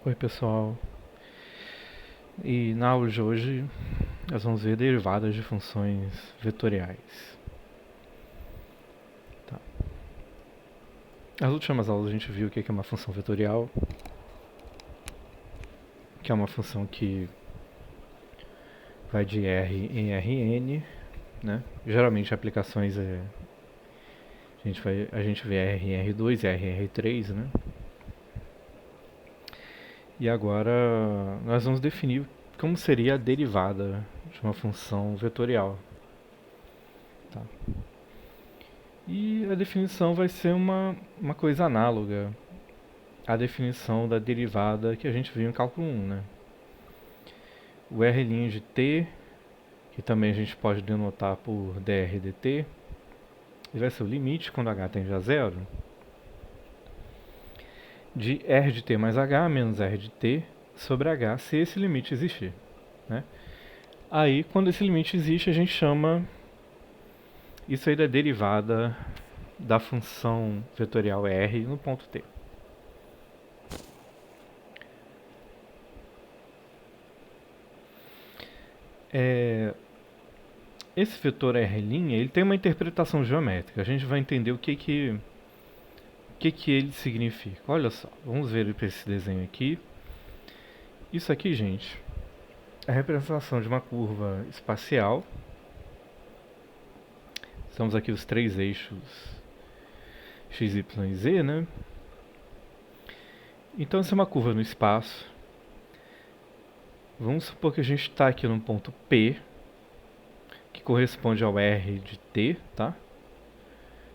Oi pessoal, e na aula de hoje nós vamos ver derivadas de funções vetoriais. Tá. Nas últimas aulas a gente viu o que é uma função vetorial, que é uma função que vai de R em Rn, né? Geralmente aplicações a gente vê R em R2 e R em R3, né? E agora nós vamos definir como seria a derivada de uma função vetorial. Tá. E a definição vai ser uma coisa análoga à definição da derivada que a gente viu em cálculo 1, né? O R' de t, que também a gente pode denotar por dr dt, ele vai ser o limite quando h tende a zero de r de t mais h menos r de t sobre h, se esse limite existir, né? Aí, quando esse limite existe, a gente chama isso aí da derivada da função vetorial r no ponto t. Esse vetor R' ele tem uma interpretação geométrica. A gente vai entender o que ele significa. Olha só, vamos ver para esse desenho aqui. Isso aqui, gente, é a representação de uma curva espacial. Estamos aqui os três eixos x, y e z, né? Então, essa é uma curva no espaço. Vamos supor que a gente está aqui num ponto P, que corresponde ao R de t, tá?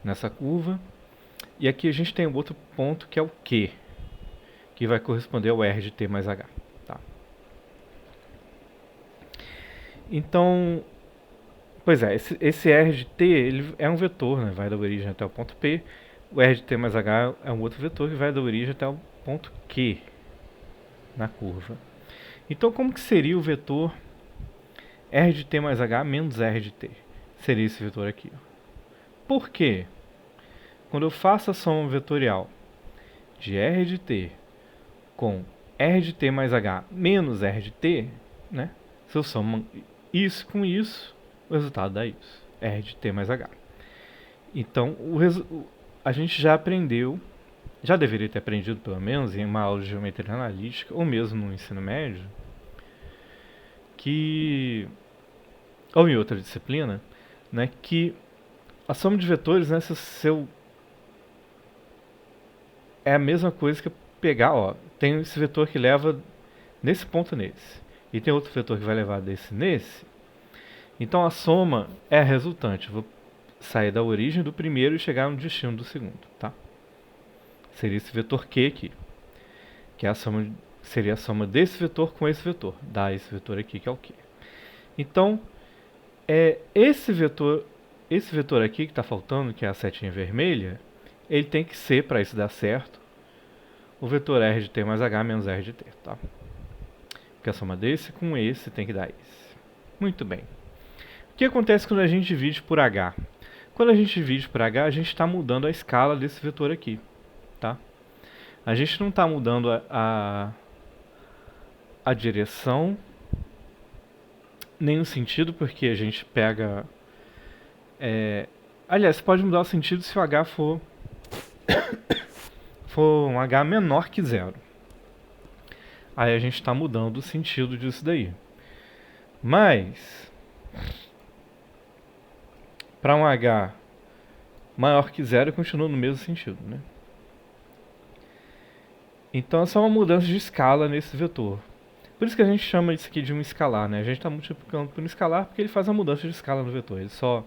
Nessa curva. E aqui a gente tem outro ponto que é o Q, que vai corresponder ao R de t mais h. Tá? Então, pois é, esse R de t ele é um vetor, né? Vai da origem até o ponto P. O R de t mais h é um outro vetor que vai da origem até o ponto Q na curva. Então, como que seria o vetor R de t mais h menos R de t? Seria esse vetor aqui. Por quê? Quando eu faço a soma vetorial de R de t com R de t mais h menos R de t, né? Se eu somo isso com isso, o resultado dá isso, R de t mais h. Então, a gente já aprendeu, já deveria ter aprendido pelo menos em uma aula de geometria analítica, ou mesmo no ensino médio, ou em outra disciplina, né, que a soma de vetores, né, é a mesma coisa que pegar, ó, tem esse vetor que leva nesse ponto nesse, e tem outro vetor que vai levar desse nesse. Então a soma é a resultante. Vou sair da origem do primeiro e chegar no destino do segundo, tá? Seria esse vetor Q aqui, que é seria a soma desse vetor com esse vetor, dá esse vetor aqui que é o Q. Então, esse vetor aqui que está faltando, que é a setinha vermelha, ele tem que ser, para isso dar certo, o vetor R de t mais h menos R de t, tá? Porque a soma desse com esse tem que dar esse. Muito bem. O que acontece quando a gente divide por h? Quando a gente divide por h, a gente está mudando a escala desse vetor aqui, tá? A gente não está mudando a direção, nem o sentido, porque a gente pega... aliás, pode mudar o sentido se o h for um h menor que zero. Aí a gente está mudando o sentido disso daí. Mas, para um h maior que zero, continua no mesmo sentido, né? Então é só uma mudança de escala nesse vetor. Por isso que a gente chama isso aqui de um escalar, né? A gente está multiplicando por um escalar porque ele faz a mudança de escala no vetor. Ele só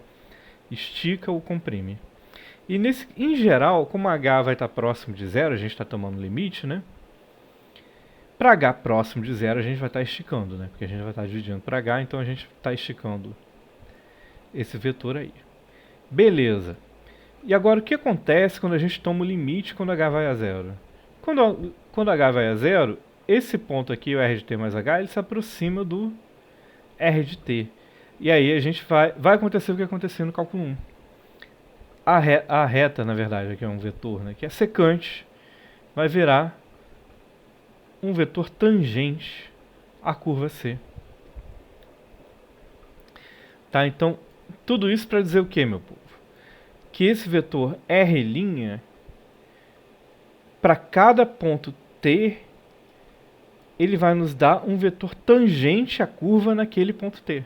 estica ou comprime. E em geral, como h vai estar próximo de zero, a gente está tomando limite, né? Para h próximo de zero, a gente vai estar esticando, né? Porque a gente vai estar dividindo para h, então a gente está esticando esse vetor aí. Beleza. E agora, o que acontece quando a gente toma o limite quando h vai a zero? Quando h vai a zero, esse ponto aqui, o R de t mais h, ele se aproxima do R de t. E aí a gente vai acontecer o que aconteceu no cálculo 1. A reta, na verdade, aqui é um vetor, né, que é secante, vai virar um vetor tangente à curva C. Tá? Então, tudo isso para dizer o que, meu povo? Que esse vetor R', para cada ponto T, ele vai nos dar um vetor tangente à curva naquele ponto T.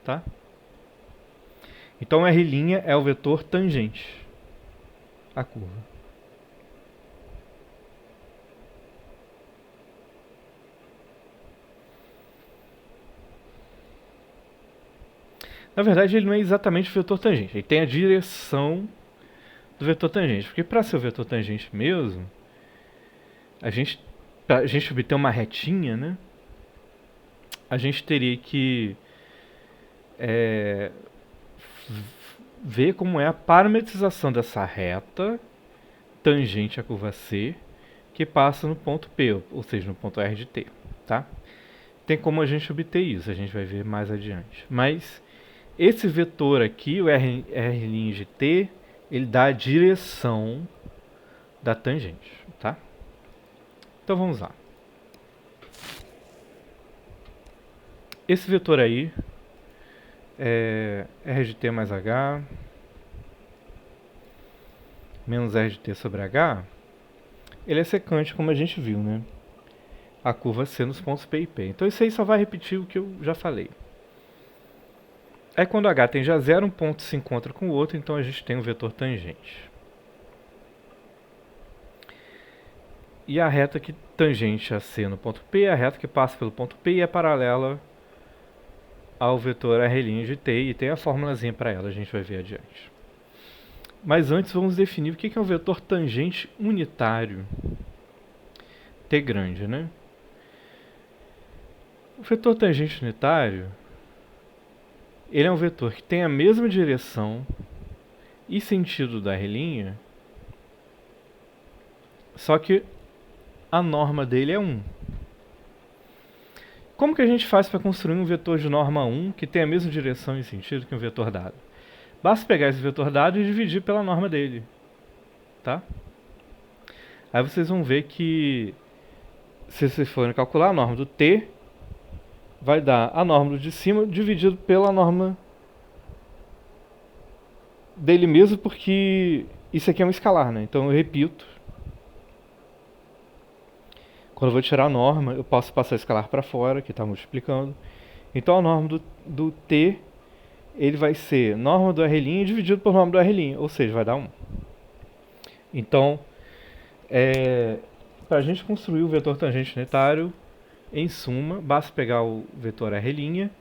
Tá? Então, R' é o vetor tangente à curva. Na verdade, ele não é exatamente o vetor tangente. Ele tem a direção do vetor tangente. Porque para ser o vetor tangente mesmo, pra a gente obter uma retinha, né? A gente teria que ver como é a parametrização dessa reta tangente à curva C que passa no ponto P, ou seja, no ponto R de T, tá? Tem como a gente obter isso, a gente vai ver mais adiante. Mas esse vetor aqui, o R' de T, ele dá a direção da tangente, tá? Então vamos lá. Esse vetor aí é R de T mais H menos R de T sobre H, ele é secante, como a gente viu, né? A curva C nos pontos P e P. Então isso aí só vai repetir o que eu já falei. Aí quando H tende a zero, um ponto se encontra com o outro, então a gente tem um vetor tangente. E a reta que tangente a C no ponto P é a reta que passa pelo ponto P e é paralela ao vetor R' de T, e tem a formulazinha para ela, a gente vai ver adiante. Mas antes vamos definir o que é um vetor tangente unitário. T grande, né? O vetor tangente unitário, ele é um vetor que tem a mesma direção e sentido da R', só que a norma dele é 1. Como que a gente faz para construir um vetor de norma 1 que tem a mesma direção e sentido que um vetor dado? Basta pegar esse vetor dado e dividir pela norma dele, tá? Aí vocês vão ver que, se vocês forem calcular a norma do T, vai dar a norma do de cima dividido pela norma dele mesmo, porque isso aqui é um escalar, né? Então eu repito. Quando eu vou tirar a norma, eu posso passar o escalar para fora, que está multiplicando. Então a norma do T, ele vai ser norma do R' dividido por norma do R', ou seja, vai dar 1. Então, para a gente construir o vetor tangente unitário, em suma, basta pegar o vetor R'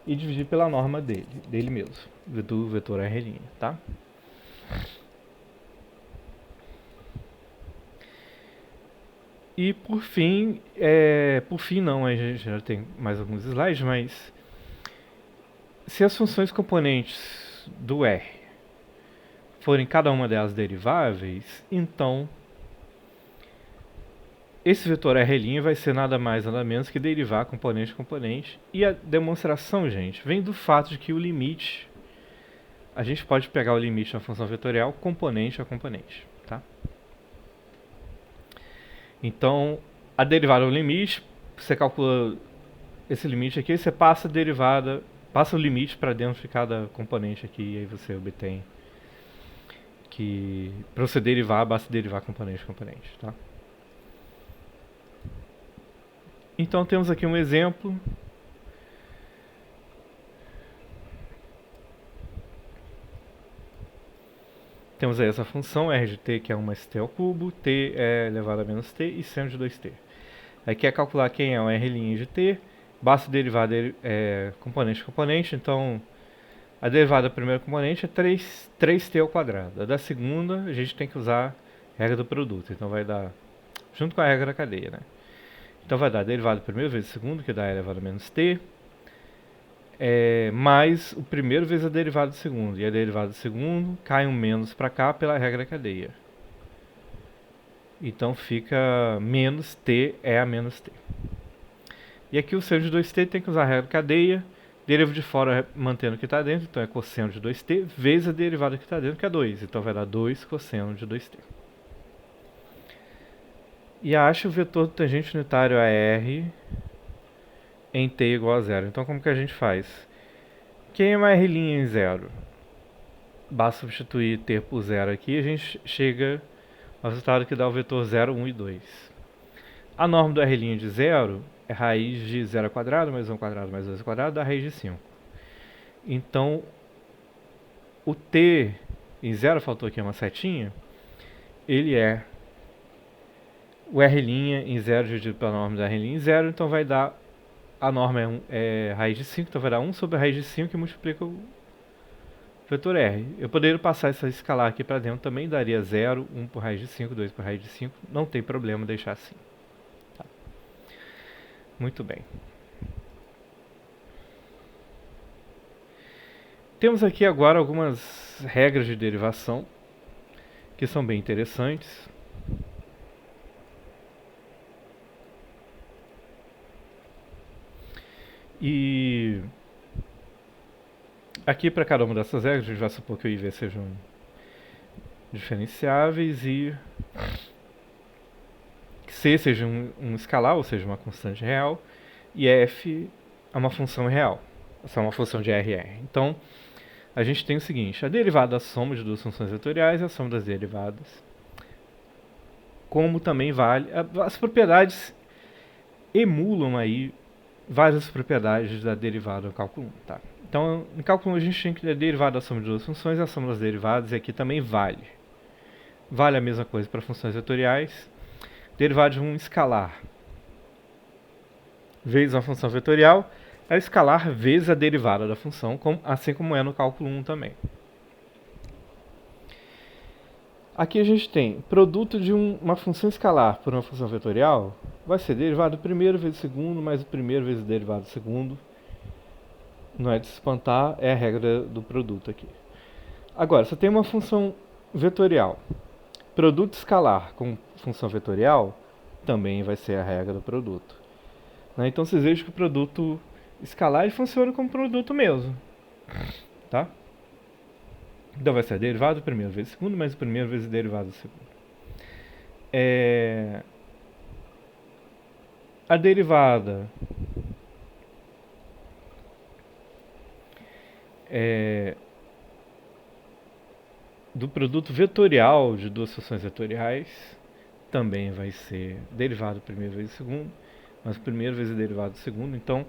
e dividir pela norma dele mesmo, do vetor R', tá? E por fim não, a gente já tem mais alguns slides, mas se as funções componentes do R forem cada uma delas deriváveis, então esse vetor R' vai ser nada mais nada menos que derivar componente a componente. E a demonstração, gente, vem do fato de que o limite, a gente pode pegar o limite da função vetorial componente a componente, tá? Então, a derivada é o limite, você calcula esse limite aqui, você passa a derivada, passa o limite para dentro de cada componente aqui, e aí você obtém que, para você derivar, basta derivar componente a componente, tá? Então temos aqui um exemplo. Temos aí essa função r de t, que é 1 ao cubo, t é elevado a menos t e seno de 2t. Aí quer calcular quem é o r' de t, basta derivar componente a componente, então a derivada da primeira componente é 3t ao quadrado. A da segunda a gente tem que usar a regra do produto, então vai dar, junto com a regra da cadeia, né? Então vai dar a derivada da primeira vezes a segunda, que dá elevado a menos t, mais o primeiro vezes a derivada do segundo. E a derivada do segundo cai um menos para cá pela regra da cadeia. Então fica menos t é a menos t. E aqui o seno de 2t tem que usar a regra da cadeia. Deriva de fora mantendo o que está dentro, então é cosseno de 2t, vezes a derivada que está dentro, que é 2. Então vai dar 2 cosseno de 2t. e acha o vetor tangente unitário a R em t igual a zero. Então como que a gente faz? Quem é uma R' em zero? Basta substituir t por zero aqui e a gente chega ao resultado que dá o vetor 0, 1 e 2. A norma do R' de zero é raiz de 0 ao quadrado mais 1 ao quadrado mais 2 ao quadrado dá raiz de 5. Então o t em zero, faltou aqui uma setinha, ele é o R' em zero dividido pela norma do R' em zero, então vai dar, a norma é raiz de 5, então vai dar 1 sobre a raiz de 5 que multiplica o vetor R. Eu poderia passar essa escalar aqui para dentro, também daria 0, 1 por raiz de 5, 2 por raiz de 5, não tem problema deixar assim. Tá. Muito bem. Temos aqui agora algumas regras de derivação que são bem interessantes. E aqui para cada uma dessas regras, a gente vai supor que o IV sejam diferenciáveis e que C seja um escalar, ou seja, uma constante real, e F é uma função real, essa é uma função de RR. Então, a gente tem o seguinte, a derivada da soma de duas funções vetoriais é a soma das derivadas. Como também vale, as propriedades emulam aí várias propriedades da derivada no cálculo 1, tá? Então, no cálculo 1 a gente tem que a derivada da soma de duas funções, a soma das derivadas, e aqui também vale. Vale a mesma coisa para funções vetoriais. Derivada de um escalar vezes uma função vetorial é o escalar vezes a derivada da função, assim como é no cálculo 1 também. Aqui a gente tem produto de uma função escalar por uma função vetorial, vai ser derivado do primeiro vezes o segundo, mais o primeiro vezes o derivado do segundo. Não é de se espantar, é a regra do produto aqui. Agora, se eu tenho uma função vetorial, produto escalar com função vetorial, também vai ser a regra do produto. Então vocês vejam que o produto escalar funciona como produto mesmo. Tá? Então vai ser a derivada do primeiro vezes o segundo, mais o primeiro vezes o derivado do segundo. A derivada do produto vetorial de duas funções vetoriais também vai ser derivado do primeiro vezes o segundo, mas o primeiro vezes o derivado do segundo. Então,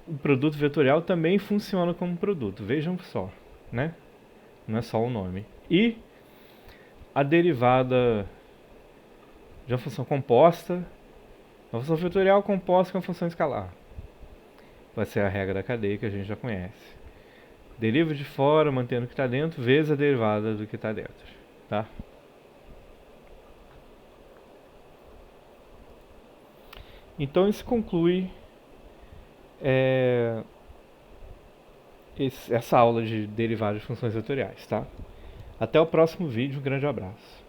o produto vetorial também funciona como produto. Vejam só, né? Não é só o nome. E a derivada de uma função composta, uma função vetorial composta com uma função escalar. Vai ser a regra da cadeia que a gente já conhece. Deriva de fora, mantendo o que está dentro, vezes a derivada do que está dentro. Tá? Então isso conclui essa aula de derivadas de funções vetoriais. Tá? Até o próximo vídeo, um grande abraço.